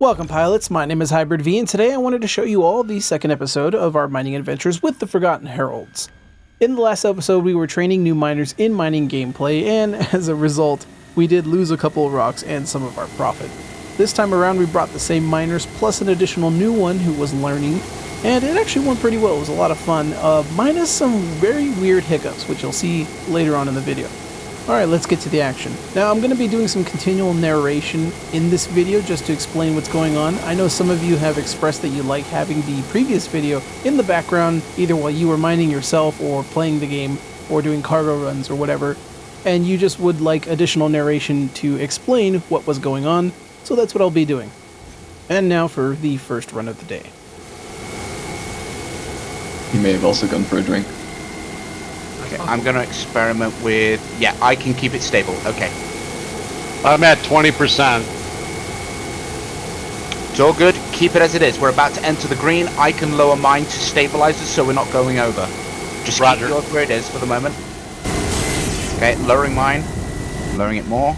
Welcome pilots, my name is Hybrid V and today I wanted to show you all the second episode of our mining adventures with the Forgotten Heralds. In the last episode we were training new miners in mining gameplay and as a result we did lose a couple of rocks and some of our profit. This time around we brought the same miners plus an additional new one who was learning and it actually went pretty well. It was a lot of fun, minus some very weird hiccups which you'll see later on in the video. Alright, let's get to the action. Now, I'm going to be doing some continual narration in this video just to explain what's going on. I know some of you have expressed that you like having the previous video in the background, either while you were mining yourself or playing the game or doing cargo runs or whatever, and you just would like additional narration to explain what was going on, so that's what I'll be doing. And now for the first run of the day. You may have also gone for a drink. Okay, I'm going to experiment with... Yeah, I can keep it stable. Okay. I'm at 20%. It's all good. Keep it as it is. We're about to enter the green. I can lower mine to stabilize us so we're not going over. Just Roger. keep yours where it is for the moment. Okay, lowering mine. Lowering it more.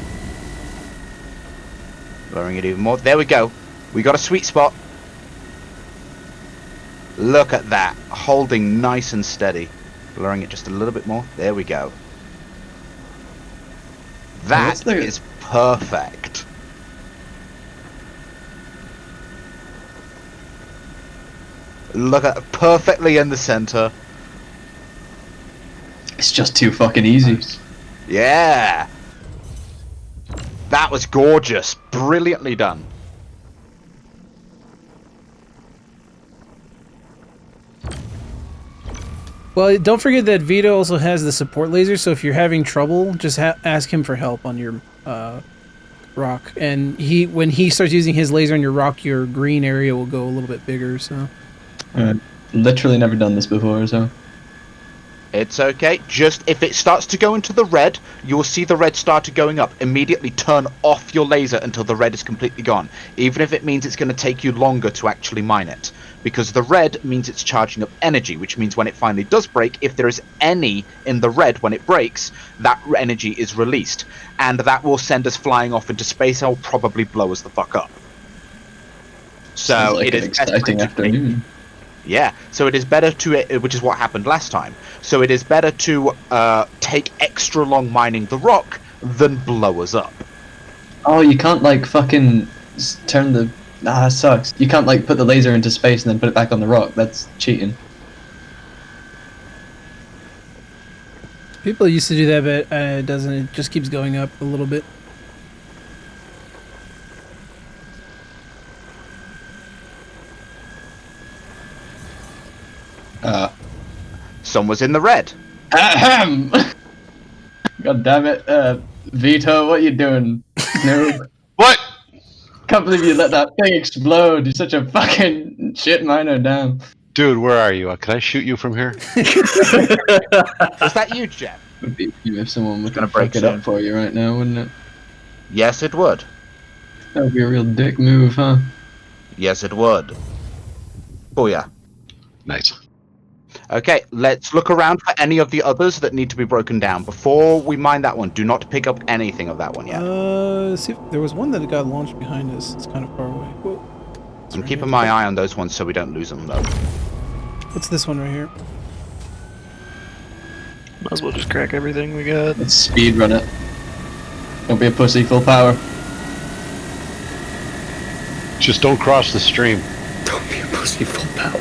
Lowering it even more. There we go. We got a sweet spot. Look at that. Holding nice and steady. Lowering it just a little bit more. There we go. That is perfect. Look at perfectly in the center. It's just too fucking easy. Yeah. That was gorgeous. Brilliantly done. Well, don't forget that Vito also has the support laser, so if you're having trouble, just ask him for help on your rock. And when he starts using his laser on your rock, your green area will go a little bit bigger, so... Literally never done this before, so... It's okay. Just if it starts to go into the red, you will see the red started going up. Immediately turn off your laser until the red is completely gone. Even if it means it's going to take you longer to actually mine it. Because the red means it's charging up energy, which means when it finally does break, if there is any in the red when it breaks, that energy is released. And that will send us flying off into space and will probably blow us the fuck up. So Sounds like it is an exciting afternoon. Yeah, so it is better to, which is what happened last time, so it is better to take extra long mining the rock than blow us up. Oh, you can't like fucking turn the... Ah, that sucks. You can't like put the laser into space and then put it back on the rock. That's cheating. People used to do that, but it doesn't. It just keeps going up a little bit. Some was in the red. Ahem! God damn it, Vito, what you doing? No. What? Can't believe you let that thing explode. You're such a fucking shit miner, damn. Dude, where are you? Can I shoot you from here? Is that you, Jeff? Would be if someone was Gonna gonna break break it soon. up for you right now, wouldn't it? Yes, it would. That would be a real dick move, huh? Yes, it would. Oh, yeah. Nice. Okay, let's look around for any of the others that need to be broken down. Before we mine that one, do not pick up anything of that one yet. See, there was one that got launched behind us. It's kind of far away. Whoa. It's I'm right keeping here. my eye on those ones so we don't lose them, though. What's this one right here? Might as well just crack everything we got. Let's speed run it. Don't be a pussy, full power. Just don't cross the stream. Don't be a pussy, full power.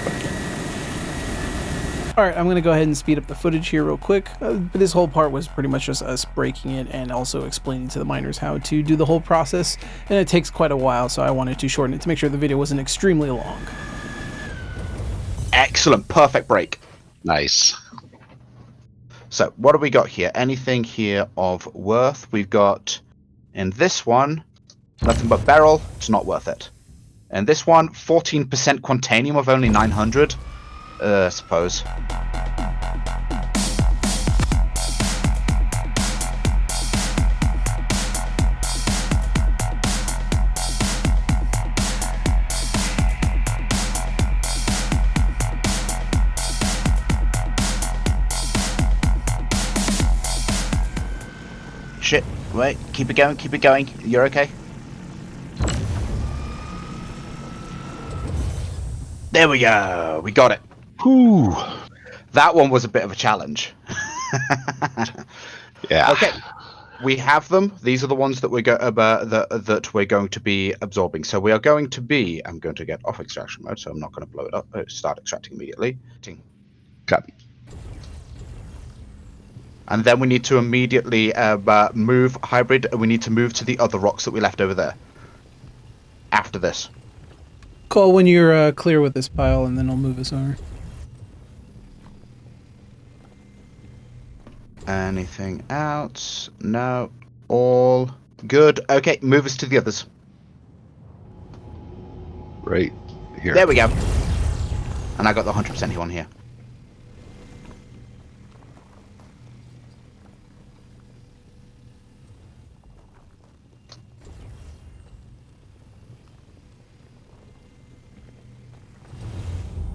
Alright, I'm going to go ahead and speed up the footage here real quick. But this whole part was pretty much just us breaking it and also explaining to the miners how to do the whole process. And it takes quite a while, so I wanted to shorten it to make sure the video wasn't extremely long. Excellent, perfect break. Nice. So, what do we got here? Anything here of worth? We've got, in this one, nothing but beryl. It's not worth it. And this one, 14% quantanium of only 900. I suppose. Shit, wait, keep it going, you're okay? There we go. We got it. Whew. That one was a bit of a challenge. Yeah. Okay. We have them. These are the ones that that we're going to be absorbing. So we are going to be. I'm going to get off extraction mode, so I'm not going to blow it up. Start extracting immediately. Copy. And then we need to immediately move hybrid. We need to move to the other rocks that we left over there. After this. Call when you're clear with this pile, and then I'll move us over. Anything else? No. All good. Okay, move us to the others. Right here. There we go. And I got the 100% one here.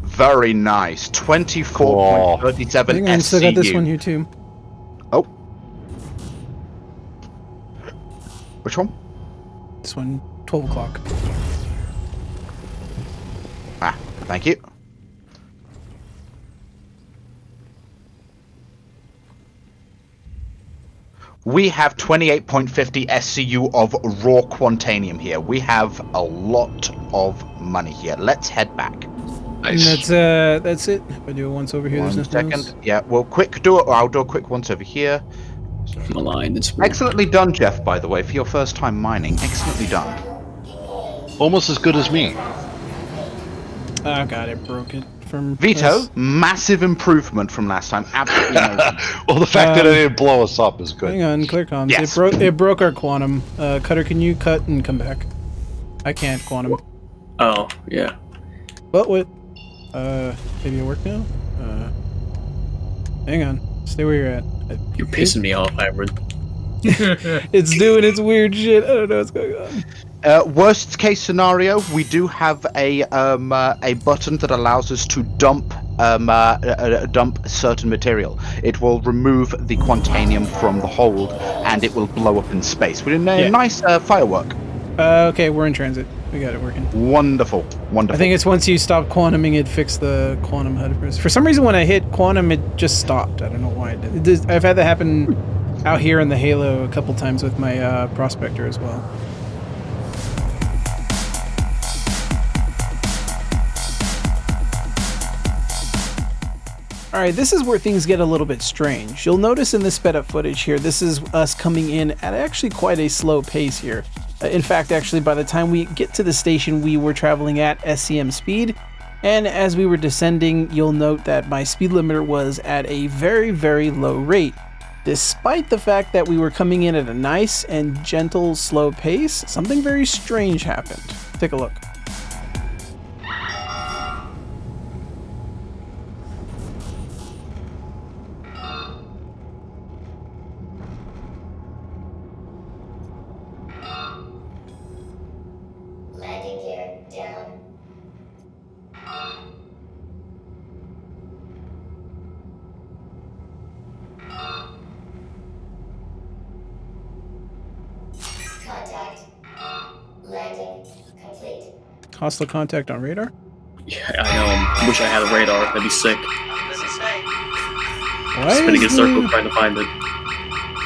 Very nice. 24.37 Hang on, still got this one SCU. here too. Oh. Which one? This one, 12 o'clock. Ah, thank you. We have 28.50 SCU of raw quantanium here. We have a lot of money here. Let's head back. Nice. And that's it. If I do it once over here, One there's nothing second. else. Yeah, well, quick do it. I'll do a quick once over here. I'm aligned. It's Excellently done, Jeff, by the way, for your first time mining. Excellently done. Almost as good as me. Oh god, it broke it from Vito, us. massive improvement from last time. Absolutely amazing. Well, the fact that it didn't blow us up is good. Hang on, clear comms. Yes. It broke our quantum. Cutter, can you cut and come back? I can't quantum. Oh, yeah. But what? Maybe it work now? Hang on. Stay where you're at. You're pissing me off, hybrid. It's doing its weird shit. I don't know what's going on. Worst case scenario, we do have a button that allows us to dump dump certain material. It will remove the quantanium from the hold, and it will blow up in space. We did a Yeah. nice firework. Okay, we're in transit. We got it working. Wonderful, wonderful. I think it's once you stop quantuming, it fixed the quantum HUD. For some reason, when I hit quantum, it just stopped. I don't know why it did. I've had that happen out here in the Halo a couple times with my Prospector as well. Alright, this is where things get a little bit strange. You'll notice in this sped up footage here, this is us coming in at actually quite a slow pace here. In fact, actually, by the time we get to the station, we were traveling at SCM speed, and as we were descending, you'll note that my speed limiter was at a very, very low rate. Despite the fact that we were coming in at a nice and gentle, slow pace, something very strange happened. Take a look. Landing gear down. Contact. Landing complete. Hostile contact on radar. Yeah, I know. Wish I had a radar. That'd be sick. Why Spinning in is circles the- trying to find it.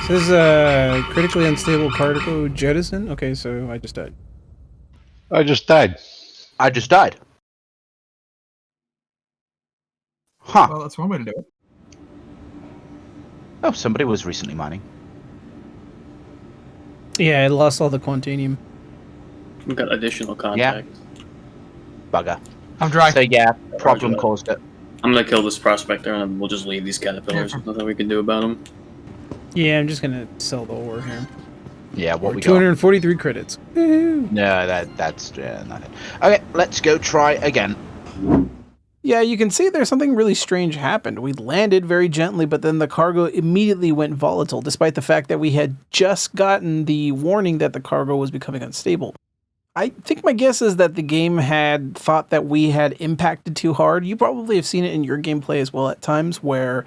Says critically unstable cargo jettison. Okay, so I just died. I just died. I just died. Huh. Well, that's one way to do it. Oh, somebody was recently mining. Yeah, I lost all the quantanium. We've got additional contact. Bugger. I'm dry. So yeah, problem that. caused it. I'm gonna kill this prospector and then we'll just leave these caterpillars. There's nothing we can do about them. Yeah, I'm just gonna sell the ore here. Yeah, what we got? 243 credits. Woohoo. No, that's nothing. Okay, let's go try again. Yeah, you can see there's something really strange happened. We landed very gently, but then the cargo immediately went volatile, despite the fact that we had just gotten the warning that the cargo was becoming unstable. I think my guess is that the game had thought that we had impacted too hard. You probably have seen it in your gameplay as well at times where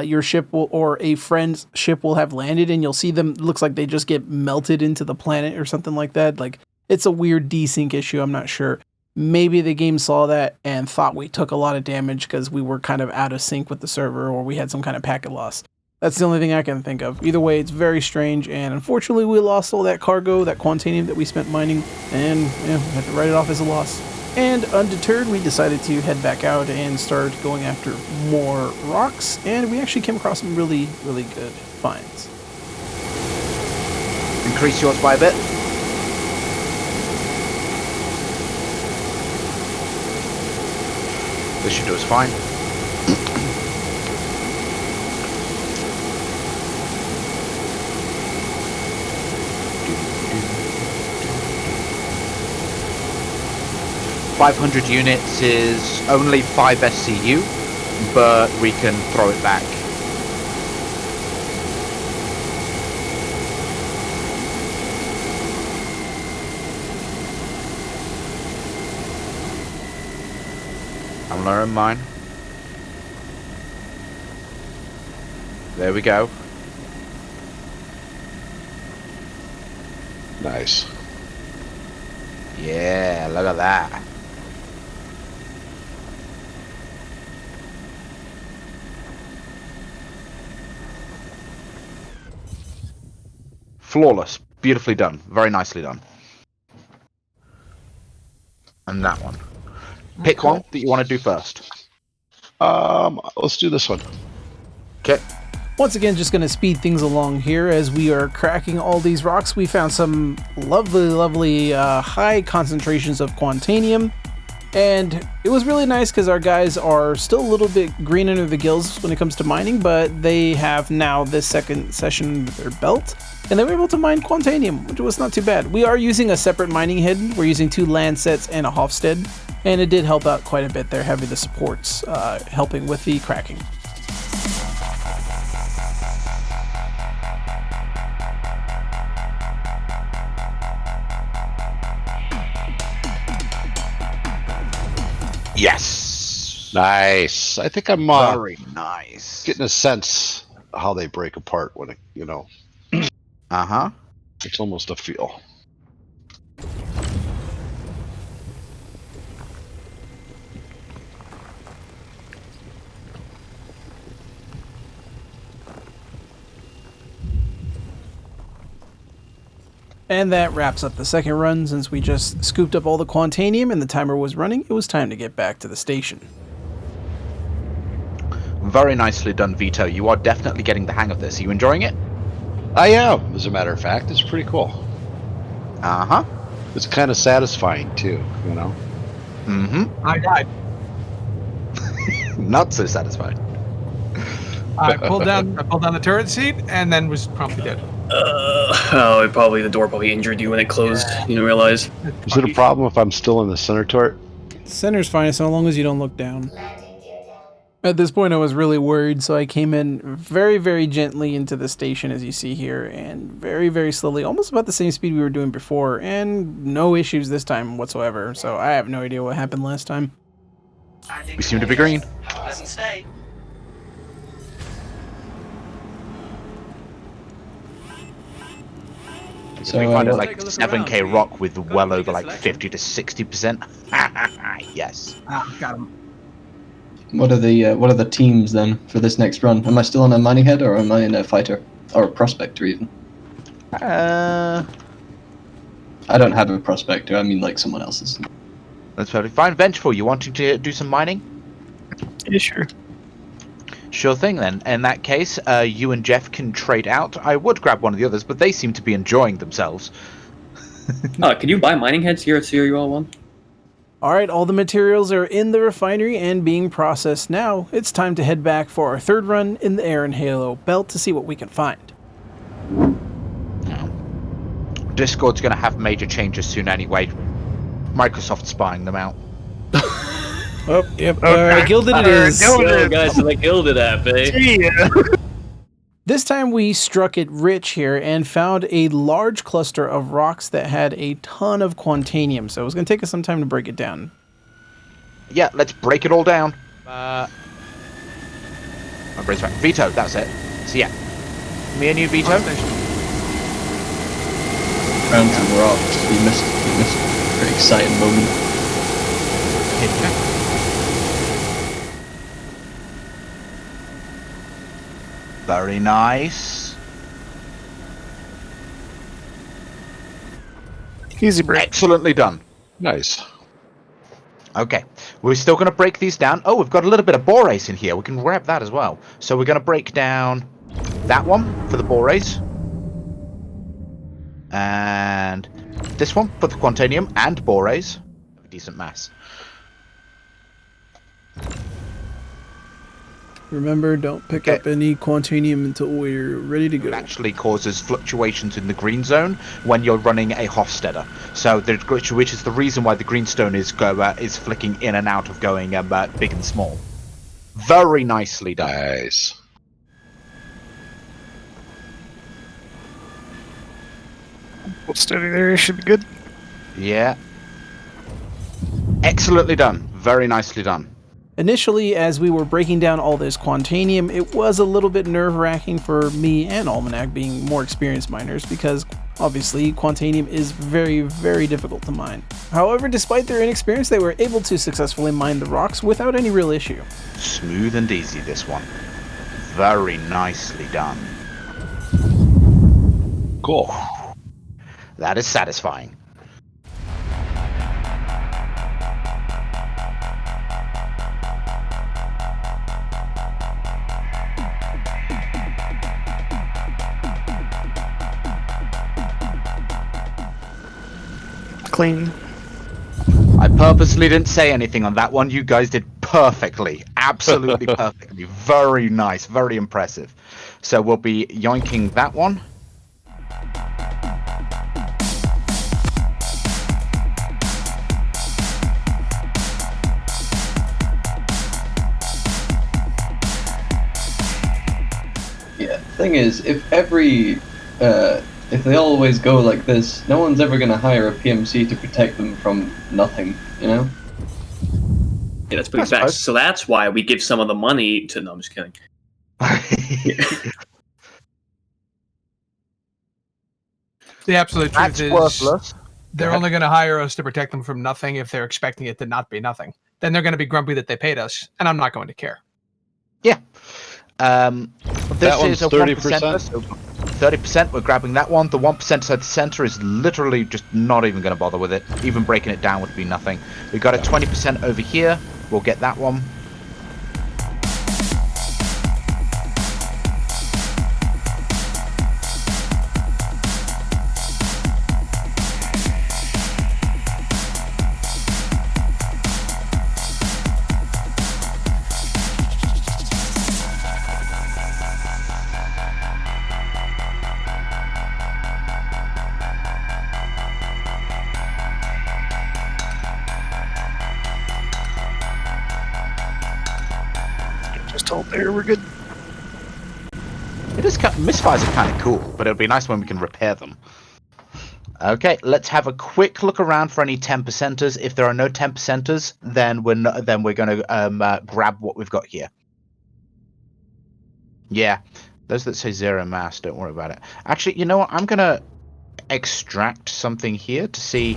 your ship will, or a friend's ship will have landed and you'll see them, looks like they just get melted into the planet or something like that. Like, it's a weird desync issue, I'm not sure. Maybe the game saw that and thought we took a lot of damage because we were kind of out of sync with the server or we had some kind of packet loss. That's the only thing I can think of. Either way, it's very strange, and unfortunately we lost all that cargo, that quantanium that we spent mining, and yeah, we had to write it off as a loss. And undeterred, we decided to head back out and start going after more rocks, and we actually came across some really, really good finds. Increase yours by a bit. This should do us fine. $500 units is only 5 SCU, but we can throw it back. I'm learning mine. There we go. Nice. Yeah, look at that. Flawless. Beautifully done. Very nicely done. And that one. Pick one that you want to do first. Let's do this one. Okay. Once again, just going to speed things along here as we are cracking all these rocks. We found some lovely high concentrations of quantanium, and it was really nice because our guys are still a little bit green under the gills when it comes to mining, but they have now this second session with their belt, and they were able to mine quantanium, which was not too bad. We are using a separate mining head. We're using 2 Landsets and a Hofstede, and it did help out quite a bit there, having the supports helping with the cracking. Yes. Nice. I think I'm Very nice. getting a sense how they break apart when it, Uh-huh. it's almost a feel. And that wraps up the second run. Since we just scooped up all the quantanium and the timer was running, it was time to get back to the station. Very nicely done, Vito. You are definitely getting the hang of this. Are you enjoying it? I am, as a matter of fact. It's pretty cool. Uh-huh. It's kind of satisfying, too, Mm-hmm. I died. Not so satisfied. I pulled down the turret seat and then was promptly dead. The door probably injured you when it closed. You didn't realize. Is it a problem if I'm still in the center turret? Center's fine so long as you don't look down. Landing gear down. At this point, I was really worried, so I came in very, very gently into the station, as you see here, and very, very slowly, almost about the same speed we were doing before, and no issues this time whatsoever, so I have no idea what happened last time. We seem to be green. So we find it what- like 7k rock with well over like 50 to 60%. Yes. Ah, got him. what are the teams then for this next run? Am I still on a mining head or am I in a fighter or a prospector even? I don't have a prospector. I mean like someone else's. That's perfectly fine. Vengeful, you wanting to do some mining? Yeah, sure. Sure thing then. In that case, you and Jeff can trade out. I would grab one of the others, but they seem to be enjoying themselves. Can you buy mining heads here at CRUL 1? Alright, all the materials are in the refinery and being processed now. It's time to head back for our third run in the Air and Halo belt to see what we can find. Discord's going to have major changes soon anyway. Microsoft's spying them out. Oh, yep, gilded it is. Yo, guys, so like gilded app, eh? This time we struck it rich here and found a large cluster of rocks that had a ton of quantanium, so it was going to take us some time to break it down. Yeah, let's break it all down. My brain's back. Vito, that's it. So yeah. Me and you, Vito. Found some rocks. We missed a pretty exciting moment. hit you. Very nice. Easy break. Excellently done. Nice. Okay, we're still going to break these down. Oh, we've got a little bit of borace in here. We can grab that as well. So we're going to break down that one for the borace. And this one for the quantanium and borace. Decent mass. Remember, don't pick up any quantanium until we're ready to go. It actually causes fluctuations in the green zone when you're running a Hofstadter. So, which is the reason why the greenstone is flicking in and out of going big and small. Very nicely done. Nice. Hold steady there. Should be good. Yeah. Excellently done. Very nicely done. Initially, as we were breaking down all this quantanium, it was a little bit nerve-wracking for me and Almanac being more experienced miners because obviously quantanium is very, very difficult to mine. However, despite their inexperience, they were able to successfully mine the rocks without any real issue. Smooth and easy, this one. Very nicely done. Cool. That is satisfying. Clean. I purposely didn't say anything on that one. You guys did perfectly. Absolutely perfectly. Very nice. Very impressive. So we'll be yoinking that one. Yeah, thing is, if they always go like this, no one's ever going to hire a PMC to protect them from nothing, you know? Yeah, that's pretty fast. So that's why we give some of the money to. No, I'm just kidding. The absolute truth That's is worthless. they're only going to hire us to protect them from nothing if they're expecting it to not be nothing. Then they're going to be grumpy that they paid us, and I'm not going to care. Yeah. That This one's is a 30%. 30%. We're grabbing that one. The 1% at the center is literally just not even going to bother with it. Even breaking it down would be nothing. We got a 20% over here. We'll get that one. Just hold there. We're good. It is misfires are kind of cool, but it'll be nice when we can repair them. Okay, let's have a quick look around for any 10%ers. If there are no 10%ers, then we're going to grab what we've got here. Yeah, those that say zero mass, don't worry about it. Actually, you know what? I'm going to extract something here to see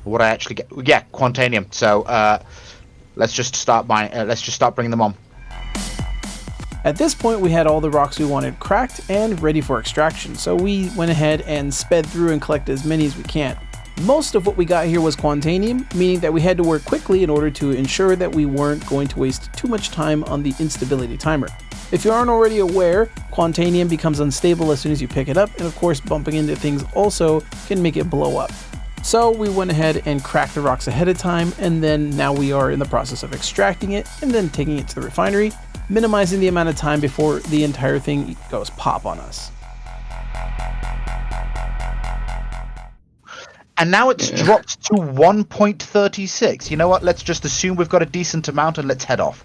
what I actually get. Yeah, quantanium. So let's just start buying. Let's just start bringing them on. At this point, we had all the rocks we wanted cracked and ready for extraction, so we went ahead and sped through and collected as many as we can. Most of what we got here was quantanium, meaning that we had to work quickly in order to ensure that we weren't going to waste too much time on the instability timer. If you aren't already aware, quantanium becomes unstable as soon as you pick it up, and of course bumping into things also can make it blow up. So we went ahead and cracked the rocks ahead of time, and then now we are in the process of extracting it and then taking it to the refinery, minimizing the amount of time before the entire thing goes pop on us. And now it's dropped to 1.36. You know what? Let's just assume we've got a decent amount and let's head off.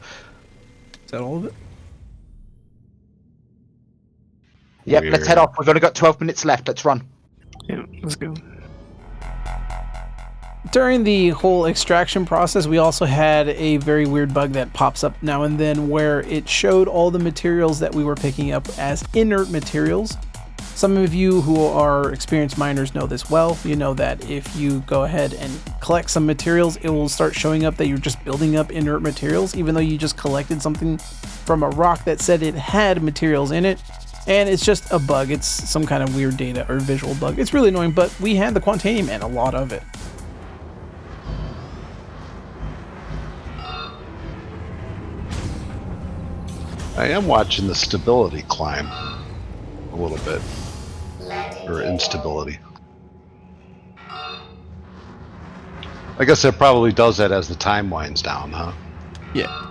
Is that all of it? Yep, let's head off. We've only got 12 minutes left. Let's run. Yeah, let's go. During the whole extraction process, we also had a very weird bug that pops up now and then where it showed all the materials that we were picking up as inert materials. Some of you who are experienced miners know this well. You know that if you go ahead and collect some materials, it will start showing up that you're just building up inert materials, even though you just collected something from a rock that said it had materials in it. And it's just a bug. It's some kind of weird data or visual bug. It's really annoying, but we had the Quantanium and a lot of it. I am watching the stability climb a little bit, or instability. I guess it probably does that as the time winds down, huh? Yeah.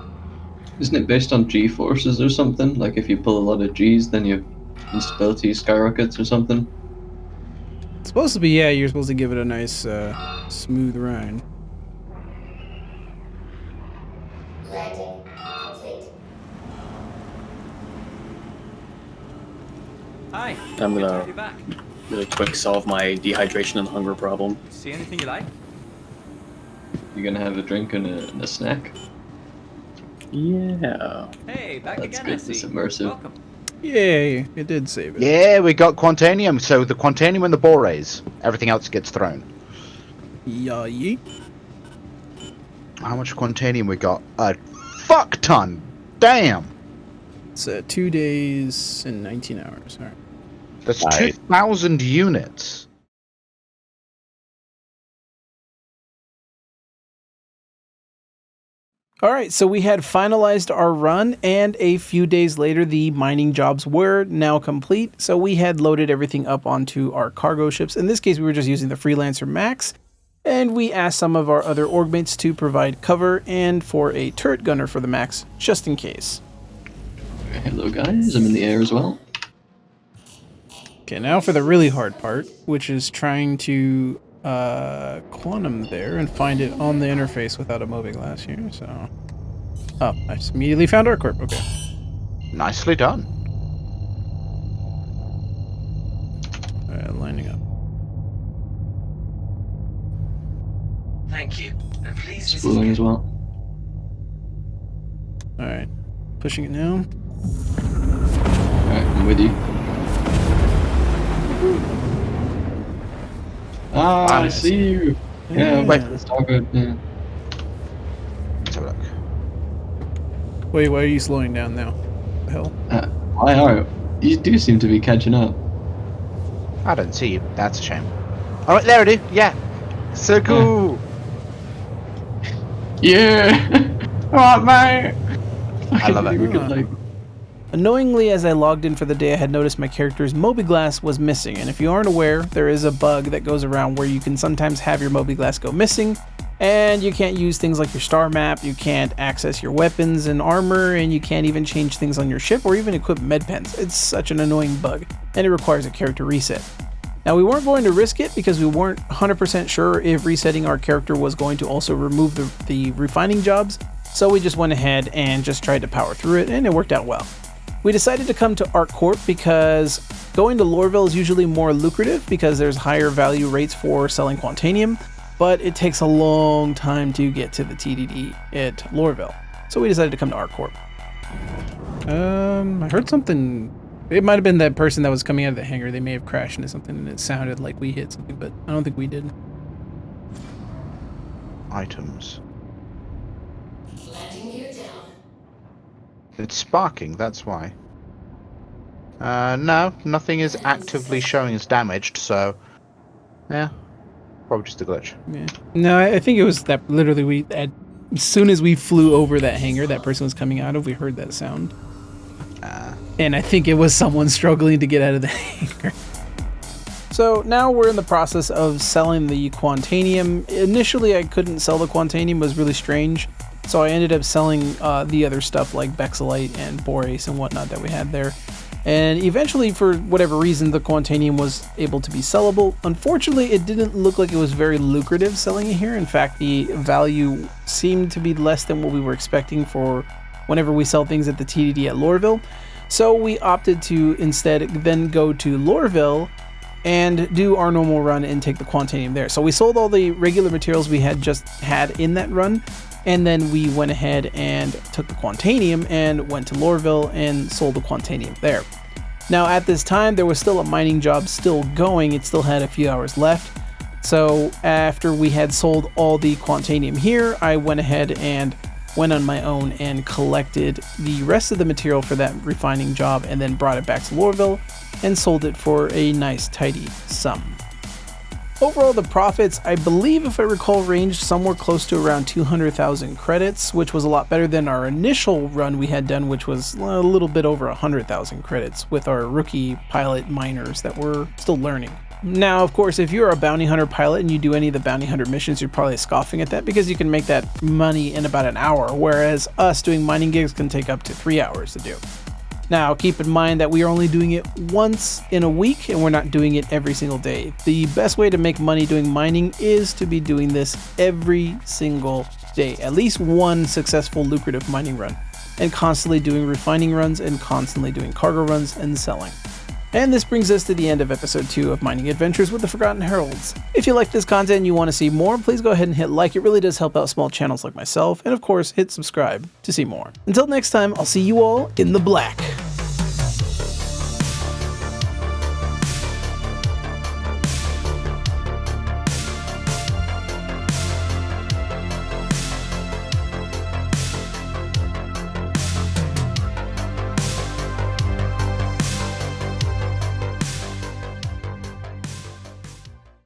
Isn't it based on G forces or something? Like if you pull a lot of G's, then your instability skyrockets or something? It's supposed to be, yeah, you're supposed to give it a nice, smooth ride. Landing complete. Hi. I'm good to gonna have you back. really quick solve my dehydration and hunger problem. See anything you like? You're gonna have a drink and a snack? Yeah. Hey, back That's again. good, I see. it's immersive. Welcome. Yay, it did save it. Yeah, we got Quantanium. So the Quantanium and the Borays. Everything else gets thrown. Yay. How much Quantanium we got? A fuck ton. Damn. It's 2 days and 19 hours. All right. That's Right. 2,000 units. All right, so we had finalized our run, and a few days later, the mining jobs were now complete. So we had loaded everything up onto our cargo ships. In this case, we were just using the Freelancer Max, and we asked some of our other org mates to provide cover and for a turret gunner for the Max, just in case. Hello guys, I'm in the air as well. Okay, now for the really hard part, which is trying to quantum there and find it on the interface without a mobiGlass here. So, oh, I just immediately found ArcCorp. Okay. Nicely done. All right, lining up. Thank you. And please Spooling as well. All right, pushing it now. Alright, I'm with you. Ah, I see you! Yeah, Wait. it's all good. Yeah. Let's have a look. Wait, why are you slowing down now? What the hell? Why are you do seem to be catching up. I don't see you. That's a shame. Alright, there it is. Yeah. So cool. Yeah! Alright, mate! I love it. We could, like, Annoyingly, as I logged in for the day, I had noticed my character's mobiGlass was missing, and if you aren't aware, there is a bug that goes around where you can sometimes have your mobiGlass go missing, and you can't use things like your star map, you can't access your weapons and armor, and you can't even change things on your ship or even equip med pens. It's such an annoying bug, and it requires a character reset. Now, we weren't going to risk it because we weren't 100% sure if resetting our character was going to also remove the refining jobs, so we just went ahead and just tried to power through it, and it worked out well. We decided to come to ArcCorp because going to Lorville is usually more lucrative because there's higher value rates for selling Quantanium, but it takes a long time to get to the TDD at Lorville. So we decided to come to ArcCorp. I heard something. It might have been that person that was coming out of the hangar. They may have crashed into something and it sounded like we hit something, but I don't think we did. Items. Landing gear down. It's sparking, that's why. No, nothing is actively showing as damaged, so... Yeah, probably just a glitch. Yeah. No, I think it was that literally as soon as we flew over that hangar that person was coming out of, we heard that sound. And I think it was someone struggling to get out of the hangar. So now we're in the process of selling the Quantanium. Initially, I couldn't sell the Quantanium, it was really strange. So I ended up selling the other stuff like Bexelite and Borace and whatnot that we had there. And eventually, for whatever reason, the Quantanium was able to be sellable. Unfortunately, it didn't look like it was very lucrative selling it here. In fact, the value seemed to be less than what we were expecting for whenever we sell things at the TDD at Lorville. So we opted to instead then go to Lorville and do our normal run and take the Quantanium there. So we sold all the regular materials we had just had in that run. And then we went ahead and took the Quantanium and went to Lorville and sold the Quantanium there. Now at this time, there was still a mining job still going. It still had a few hours left. So after we had sold all the Quantanium here, I went ahead and went on my own and collected the rest of the material for that refining job and then brought it back to Lorville and sold it for a nice tidy sum. Overall, the profits, I believe if I recall, ranged somewhere close to around 200,000 credits, which was a lot better than our initial run we had done, which was a little bit over 100,000 credits with our rookie pilot miners that were still learning. Now, of course, if you're a bounty hunter pilot and you do any of the bounty hunter missions, you're probably scoffing at that because you can make that money in about an hour, whereas us doing mining gigs can take up to 3 hours to do. Now, keep in mind that we are only doing it once in a week and we're not doing it every single day. The best way to make money doing mining is to be doing this every single day, at least one successful lucrative mining run, and constantly doing refining runs and constantly doing cargo runs and selling. And this brings us to the end of episode 2 of Mining Adventures with the Forgotten Heralds. If you like this content and you want to see more, please go ahead and hit like. It really does help out small channels like myself. And of course, hit subscribe to see more. Until next time, I'll see you all in the black.